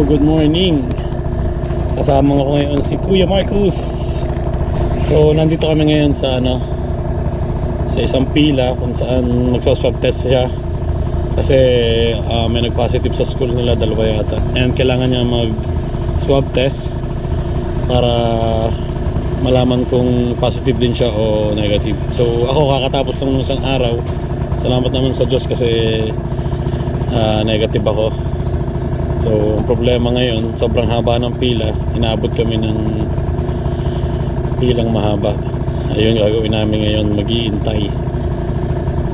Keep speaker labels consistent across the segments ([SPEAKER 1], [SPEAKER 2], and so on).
[SPEAKER 1] good morning. Kasama ko ngayon si Kuya Marcus. So nandito kami ngayon sa sa isang pila kung saan magsa-swab test siya. Kasi may nag-positive sa school nila, dalawa yata. And kailangan niya mag-swab test para malaman kung positive din siya o negative. So ako kakatapos lang ng isang araw. Salamat naman sa Diyos kasi negative ako. So ang problema ngayon, sobrang haba ng pila. Inaabot kami ng pilang mahaba. Ayun gagawin namin ngayon, mag-iintay.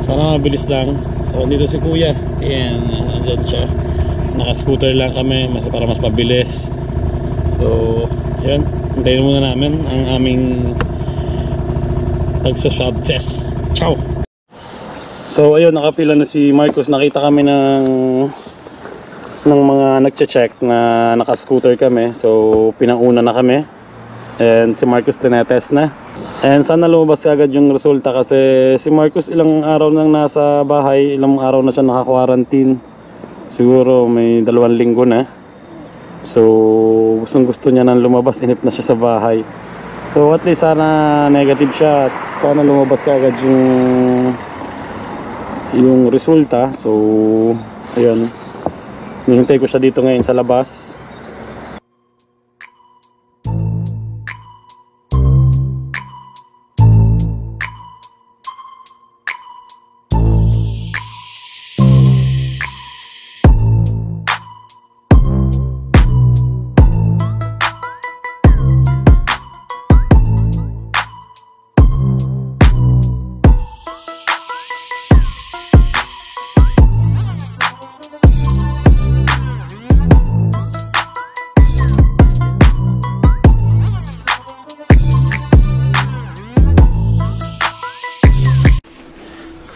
[SPEAKER 1] Sana mabilis lang. So dito si Kuya, ayan, andyan siya. Naka-scooter lang kami para mas mabilis. So ayan, hintayin muna namin ang aming pagsa-swab test. Ciao! So ayun, nakapila na si Marcos. Nakita kami ng mga nagche-check na naka-scooter kami. So pinauna na kami. And si Marcos tinetest na. And sana lumabas agad yung resulta kasi si Marcos ilang araw nang nasa bahay. Ilang araw na siya naka-quarantine. Siguro may 2 linggo na. So gustong gusto niya nang lumabas. Inip na siya sa bahay. So at least sana negative siya. Sana lumabas agad yung resulta. So ayun, hinihintay ko siya dito ngayon sa labas.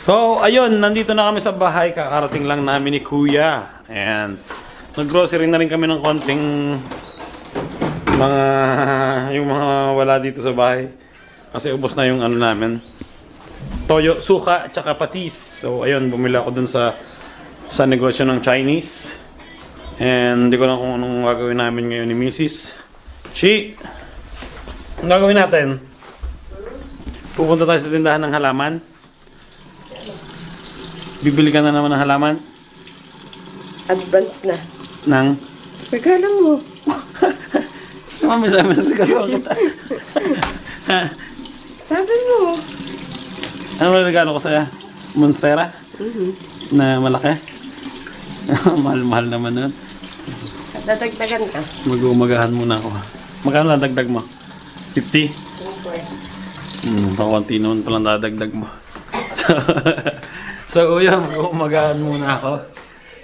[SPEAKER 1] So ayun, nandito na kami sa bahay. Kakarating lang namin ni Kuya. And nag-grocery na rin kami ng konting yung mga wala dito sa bahay. Kasi ubos na yung namin. Toyo, suka, tsaka patis. So ayun, bumili ako dun sa negosyo ng Chinese. And hindi ko lang kung anong gagawin namin ngayon ni Mrs. Shi, anong gagawin natin? Pupunta tayo sa tindahan ng halaman. Bibili ka na naman ng halaman?
[SPEAKER 2] Advance na.
[SPEAKER 1] Nang?
[SPEAKER 2] Regalo mo.
[SPEAKER 1] Mami, sabi na regalo kita.
[SPEAKER 2] Sabi mo.
[SPEAKER 1] Ano ba regalo ko sa'yo? Monstera? Na malaki? Mahal-mahal naman nun.
[SPEAKER 2] Dadagdagan ka.
[SPEAKER 1] Mag-umagahan muna ako. Magkano lang dagdag mo? 50? Pakunti naman palang dadagdag mo. So yun, mag-umagahan muna ako.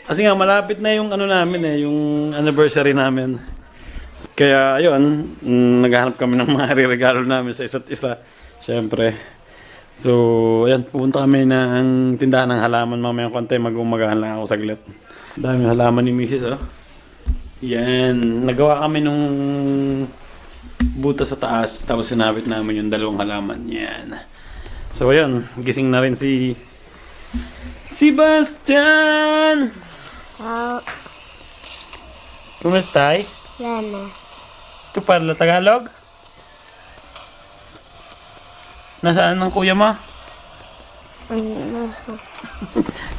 [SPEAKER 1] Kasi nga malapit na yung namin yung anniversary namin. Kaya ayun, naghahanap kami ng mga regalo namin sa isa't isa. Siyempre. So ayun, pupunta kami ng tindahan ng halaman mamayang konti. Mag-umagahan lang ako saglit. Dami halaman ni Mrs. Oh. Yan, nagawa kami nung butas sa taas. Tapos sinabit namin yung 2 halaman. Yan. So ayun, gising na rin si Sebastian! Kumusta?
[SPEAKER 3] Yana.
[SPEAKER 1] Ito pala Tagalog? Nasaan ang kuya mo?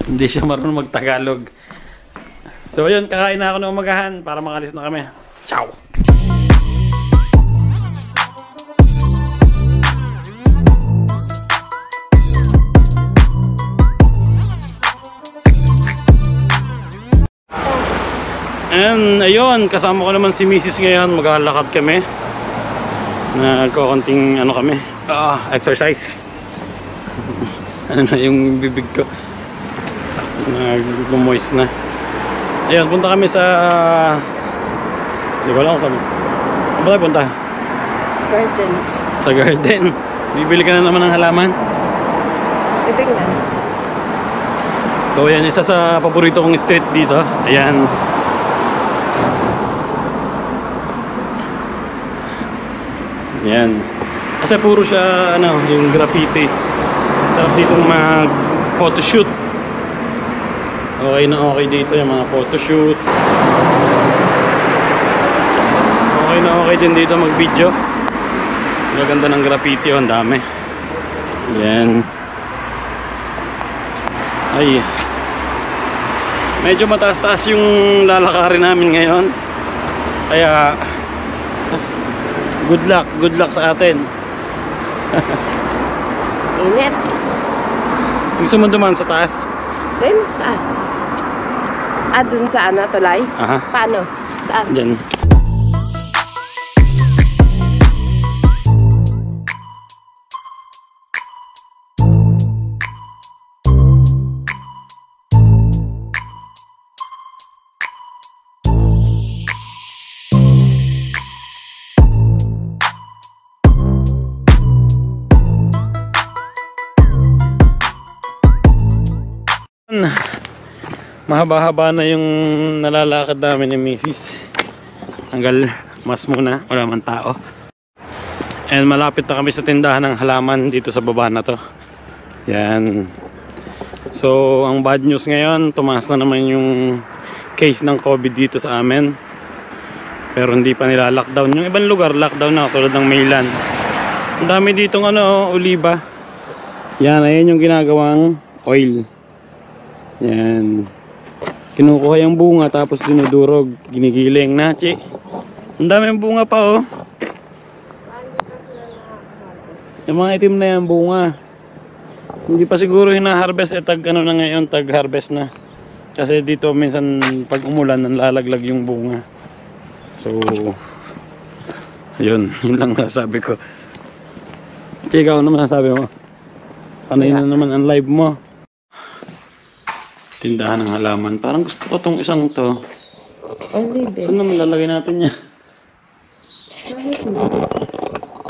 [SPEAKER 1] Hindi siya marunong mag-Tagalog. So ayun, kakain na ako ng umagahan para makalis na kami. Ciao! And ayun, kasama ko naman si Mrs. ngayon. Maglalakad kami. Nagkukunting kami, exercise. Ano na yung bibig ko, nag-moist na. Ayun, punta kami sa hindi ko alam kung saan. Saan ba tayo punta?
[SPEAKER 2] Garden.
[SPEAKER 1] Sa garden. Bibili ka na naman ng halaman.
[SPEAKER 2] Titingnan.
[SPEAKER 1] So ayan, isa sa paborito kong street dito. Ayan. Yan. Kasi puro siya yung graffiti. Sarap ditong mag photoshoot. Okay na okay dito yung mga photoshoot. Okay din dito mag-video. Maganda ng graffiti, oh, ang dami. Yan. Ay. Medyo mataas-taas yung lalakarin namin ngayon. Kaya good luck sa atin.
[SPEAKER 2] Init.
[SPEAKER 1] Gusto mo dumaan sa taas?
[SPEAKER 2] Then, sa taas. Dun sa ano, tulay?
[SPEAKER 1] Aha.
[SPEAKER 2] Paano? Saan?
[SPEAKER 1] Diyan. Mahaba-haba na yung nalalakad namin ni Mrs. Tanggal mas muna, wala man tao. And malapit na kami sa tindahan ng halaman dito sa baba na to. Yan. So ang bad news ngayon, tumaas na naman yung case ng COVID dito sa amin. Pero hindi pa nila lockdown. Yung ibang lugar lockdown na, tulad ng Maylan. Ang dami ditong ano, oliba. Yan, ayan yung ginagawang oil. Yan. Kinukuha yung bunga tapos dinudurog, ginigiling na, chi. Ang daming bunga pa, oh. Yung mga itim na yan bunga. Hindi pa siguro hina-harvest, tag ano na ngayon, tag harvest na. Kasi dito minsan pag umulan nalalaglag yung bunga. So yun lang nasabi ko. Chi, ikaw naman nasabi mo. Panay na naman ang live mo. Tindahan ng halaman. Parang gusto ko tong isang to.
[SPEAKER 2] Olive.
[SPEAKER 1] Saan naman lalagay natin niya?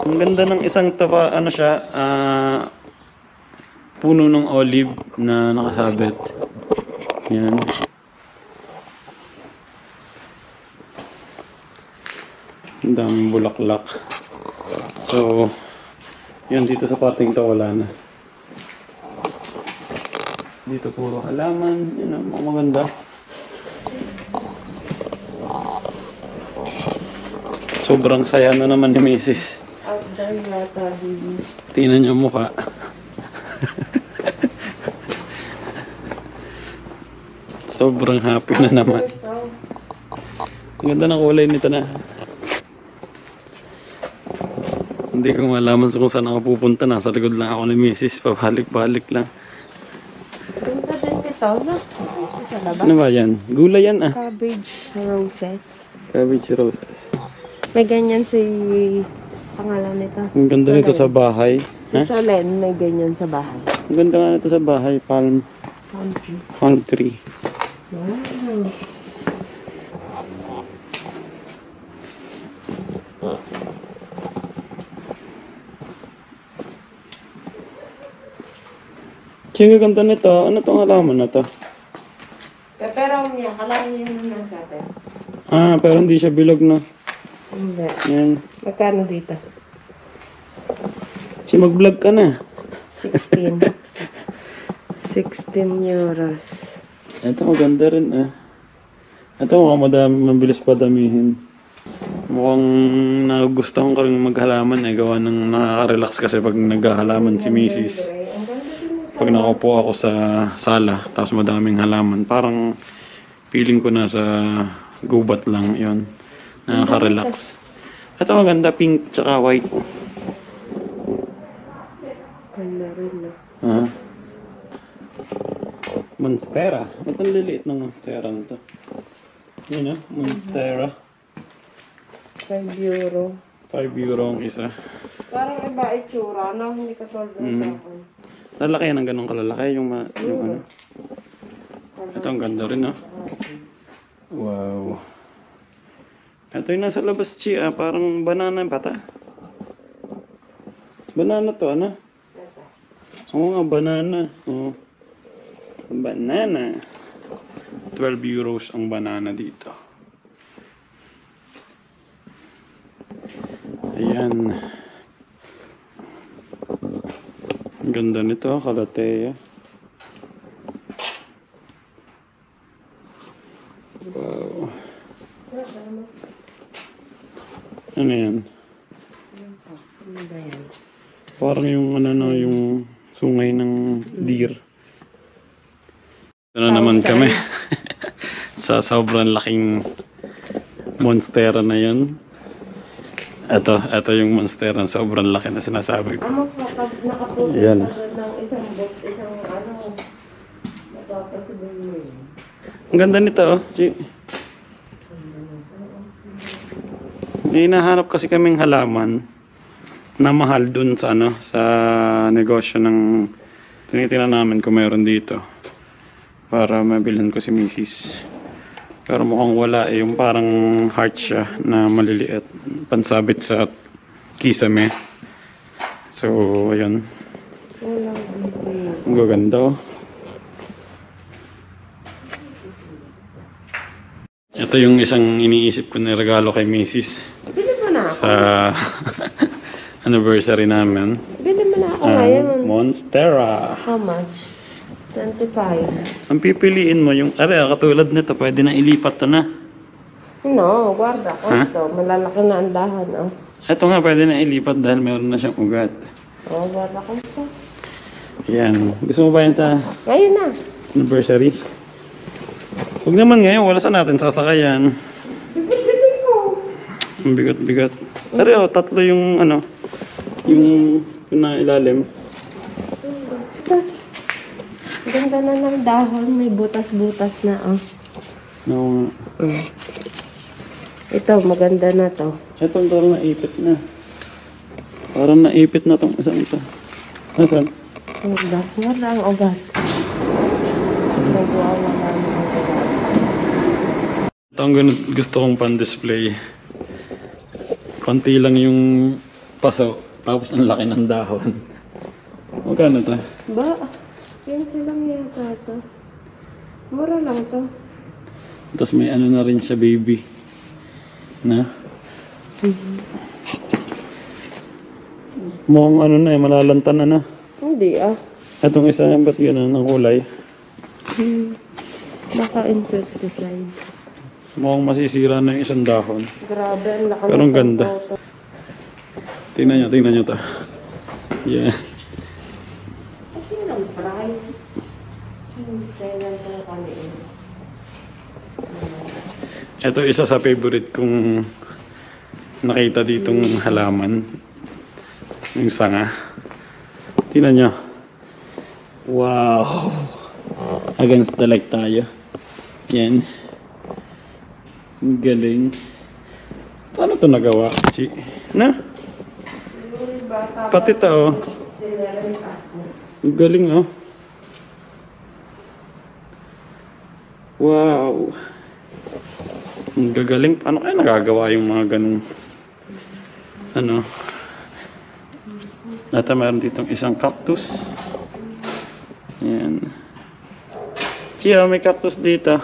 [SPEAKER 1] Ang ganda ng isang to pa, ano siya, puno ng olive na nakasabit. Yan. Ang daming bulaklak. So, yun dito sa parting to wala na. Dito puro halaman, yun ang maganda. Sobrang saya na naman ni Mrs. Tingnan niyo ang mukha. Sobrang happy na naman. Ang ganda ng kulay nito na. Hindi ko malaman kung saan ako pupunta. Nasa likod lang ako ni Mrs. Pabalik-balik lang.
[SPEAKER 2] Sa baba.
[SPEAKER 1] Ano ba yan? Gulay yan ah.
[SPEAKER 2] Cabbage roses.
[SPEAKER 1] Cabbage roses.
[SPEAKER 2] May ganyan si pangalan nito.
[SPEAKER 1] Ang ganda nito sa bahay.
[SPEAKER 2] Si Solen, may ganyan sa bahay.
[SPEAKER 1] Ang ganda nga nito sa bahay. Palm tree.
[SPEAKER 2] Wow.
[SPEAKER 1] Sige, ganda nito. Ano tong halaman na to?
[SPEAKER 2] Pero niya, kalahin na sa atin.
[SPEAKER 1] Ah, pero hindi siya bilog na.
[SPEAKER 2] Hindi.
[SPEAKER 1] Yan.
[SPEAKER 2] Magkano dito?
[SPEAKER 1] Si mag-vlog ka na.
[SPEAKER 2] 16. 16 euros.
[SPEAKER 1] Ito maganda rin ah. Ito mukhang mabilis pa damihin. Mukhang nagugustuhan ko rin maghalaman eh. Gawa ng nakaka-relax kasi pag naghahalaman si Mrs. Pag nakaupo ako sa sala, tapos madaming halaman, parang feeling ko nasa gubat lang yon. Nakaka-relax. Ito maganda, pink tsaka white.
[SPEAKER 2] Ganda rin na.
[SPEAKER 1] Ah. Monstera. Ito ang liliit ng monstera na to. Yun ah, monstera.
[SPEAKER 2] 5 euro.
[SPEAKER 1] 5 euro ang isa.
[SPEAKER 2] Parang iba itsura, no? Hindi ka tulad sa akin.
[SPEAKER 1] Lalaki yan ang ganun kalalaki yung ano. Ito ang ganda rin ah. Wow. Ito yung nasa labas, Chi, ah. Parang banana bata. Banana to, ano? Oo nga, banana. Oh. Banana. 12 euros ang banana dito. Ayan. Ang ganda nito, kalateya. Wow. Ano yan?
[SPEAKER 2] Ano ba yan?
[SPEAKER 1] Parang yung ano no, yung sungay ng deer. Ito na naman kami. Sa sobrang laking monstera na yun. Ito yung monstera. Sobrang laki na sinasabi ko.
[SPEAKER 2] Amo po, pag nakapulot
[SPEAKER 1] Yan.
[SPEAKER 2] ka ng isang ano, napapasubay mo yun.
[SPEAKER 1] Ang ganda nito, oh. May hinahanap kasi kaming halaman na mahal dun sa ano, sa negosyo ng tinitingnan namin kung mayroon dito para mabilhan ko si Mrs. Pero mukhang wala eh, yung parang heart siya na maliliit, pansabit sa kisame. So, ayun.
[SPEAKER 2] Walang bibig.
[SPEAKER 1] Ang gaganda, oh. Ito yung isang iniisip ko na regalo kay Mrs.
[SPEAKER 2] Bili mo na ako.
[SPEAKER 1] sa anniversary namin.
[SPEAKER 2] Bili mo na ako ngayon.
[SPEAKER 1] Monstera.
[SPEAKER 2] How much? 25.
[SPEAKER 1] Ang pipiliin mo yung, katulad nito, pwede na ilipat to na.
[SPEAKER 2] No, guarda ko
[SPEAKER 1] Ha?
[SPEAKER 2] ito. Malalaki na ang dahan, oh.
[SPEAKER 1] Ito nga, pwede na ilipat dahil meron na siyang ugat.
[SPEAKER 2] Oh, guarda ko ito.
[SPEAKER 1] Yan. Gusto mo ba yan sa
[SPEAKER 2] Ngayon na.
[SPEAKER 1] anniversary? Huwag naman ngayon, wala sa natin sasakayan.
[SPEAKER 2] Bibitin ko.
[SPEAKER 1] Ang bigat-bigat. Pero tatlo yung ano, yung na ilalim.
[SPEAKER 2] Ganda na ng dahon. May butas-butas na, oh.
[SPEAKER 1] No,
[SPEAKER 2] Ito, maganda na to.
[SPEAKER 1] etong parang naipit na. Parang naipit na tong isang ito. Nasaan?
[SPEAKER 2] Ugat. Guarda ang ugat. Nagwawala na ang ugat.
[SPEAKER 1] Ito ang gusto kong pan-display. Konti lang yung paso, tapos ang laki ng dahon. Magkano to?
[SPEAKER 2] Ba? Yan silang yata to. Mura lang to.
[SPEAKER 1] Tapos may ano na rin siya, baby. Na? Mukhang ano na eh, malalanta na.
[SPEAKER 2] Hindi ah.
[SPEAKER 1] Itong isa, ba't gano'n ang kulay?
[SPEAKER 2] Baka insecticide.
[SPEAKER 1] Mukhang masisira na yung isang dahon.
[SPEAKER 2] Grabe, ang laki.
[SPEAKER 1] Pero ang ganda. Tingnan nyo to. Yan.
[SPEAKER 2] Kasi ang price. Sale lang ito kaniin.
[SPEAKER 1] Ito isa sa favorite kong nakita ditong halaman. Yung sanga. Tingnan nyo. Wow! Against the light tayo. Yan. Ang galing. Paano ito nagawa, Chi? Na? Pati ito, oh. Ang galing, oh. Wow! Ang gagaling. Paano kaya nagagawa yung mga ganung ano? Ito meron ditong isang cactus. Yan. Chia, may cactus dito.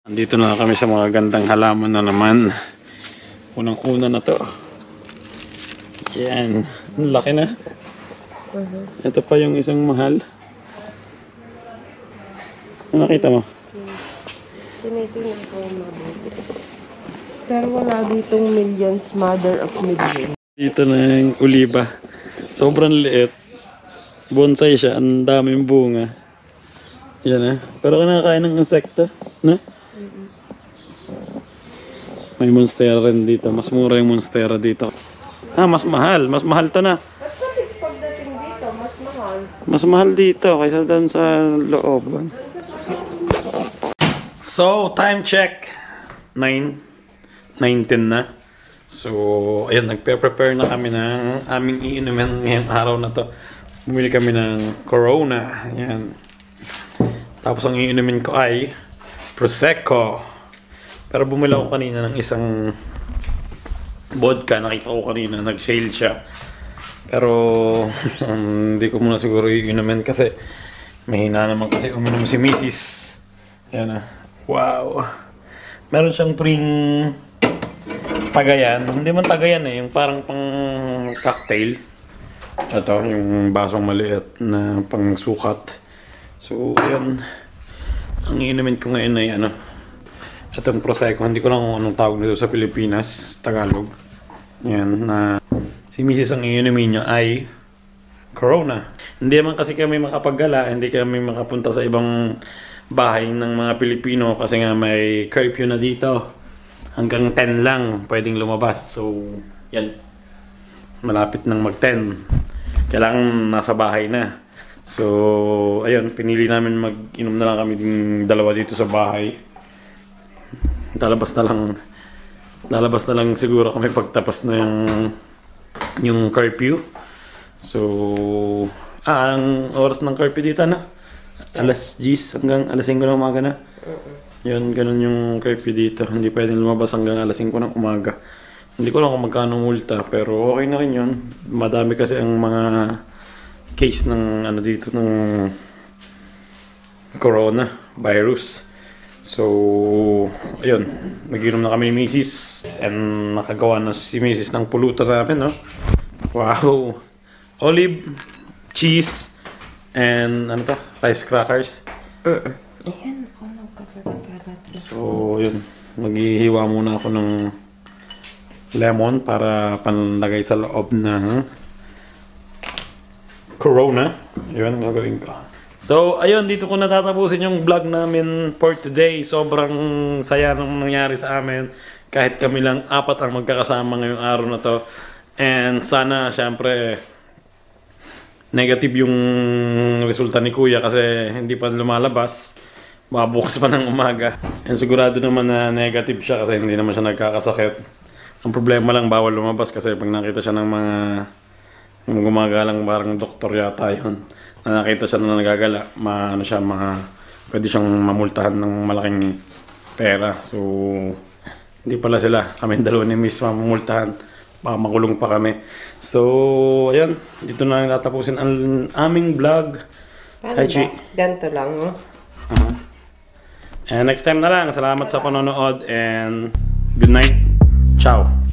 [SPEAKER 1] Andito na kami sa mga gandang halaman na naman. Unang-una na to. Yan. Ang laki na. Ito pa yung isang mahal. Ano nakita mo?
[SPEAKER 2] Tinitingnan ko yung mabuti. Pero wala ditong millions, mother of millions.
[SPEAKER 1] Dito na yung uliba. Sobrang liit. Bonsai siya. Ang daming bunga. Yan pero kinakain ng insekto. No? May monstera rin dito. Mas mura yung monstera dito. Mas mahal. Mas mahal to na.
[SPEAKER 2] Bakit pagdating dito, mas mahal?
[SPEAKER 1] Mas mahal dito kaysa doon sa loob. So, time check. 9:19 na. So, ayan, nagpe-prepare na kami ng aming iinumin ngayong araw na to. Bumili kami ng Corona. Ayan. Tapos ang iinumin ko ay Prosecco. Pero bumili ako kanina ng isang vodka. Nakita ko kanina, nag-sale siya. Pero hindi ko muna siguro iinumin kasi mahina naman kasi uminom si Mrs. Ayan na. Wow. Meron siyang pring tagayan. Hindi man tagayan yung parang pang cocktail. Ito, yung basong maliit na pang sukat. So, ayan. Ang inumin ko ngayon ay Itong Prosecco, hindi ko lang kung anong tawag nito sa Pilipinas, Tagalog. Yan, na si Mrs. ang iinumin niya ay Corona. Hindi naman kasi kami makapagala, hindi kami makapunta sa ibang bahay ng mga Pilipino kasi nga may curfew na dito. Hanggang 10 lang pwedeng lumabas. So, yan. Malapit nang mag-10. Kailangan nasa bahay na. So, ayun, pinili namin mag-inom na lang kami dalawa dito sa bahay. Lalabas na lang siguro kami pagtapos na yung curfew. So, ang oras ng curfew dito na alas 10 hanggang alas 5 ng umaga na. Yun, ganun yung curfew dito. Hindi pwedeng lumabas hanggang alas 5 ng umaga. Hindi ko lang kung magkano multa, pero okay na rin yun. Madami kasi ang mga case ng dito ng corona virus. So, ayun, nag-inom na kami ni Mrs. and nakagawa na si Mrs. ng pulutan namin, no? Wow! Olive, cheese, and rice crackers.
[SPEAKER 2] Ayan, ako nagkakarat.
[SPEAKER 1] So, yun, maghihiwa muna ako ng lemon para panlagay sa loob ng Corona. Yun ang gagawin ko. So, ayun, dito ko natatapusin yung vlog namin for today. Sobrang saya nung nangyari sa amin. Kahit kami lang 4 ang magkakasama ngayong araw na to. And sana, syempre, negative yung resulta ni Kuya kasi hindi pa lumalabas. Mabukas pa ng umaga. And sigurado naman na negative siya kasi hindi naman siya nagkakasakit. Ang problema lang, bawal lumabas kasi pag nakita siya ng mga gumagalang parang doktor yata yun. Na nakita siya na nagagala, pwede siyang mamultahan ng malaking pera. So, hindi pala sila. Kami dalawa ni Miss mamultahan. Baka makulong pa kami. So, ayan. Dito na natapusin ang aming vlog.
[SPEAKER 2] Paano
[SPEAKER 1] Hi,
[SPEAKER 2] ba?
[SPEAKER 1] Chi.
[SPEAKER 2] Ganito lang, no?
[SPEAKER 1] And next time na lang. Salamat sa panonood and good night. Ciao.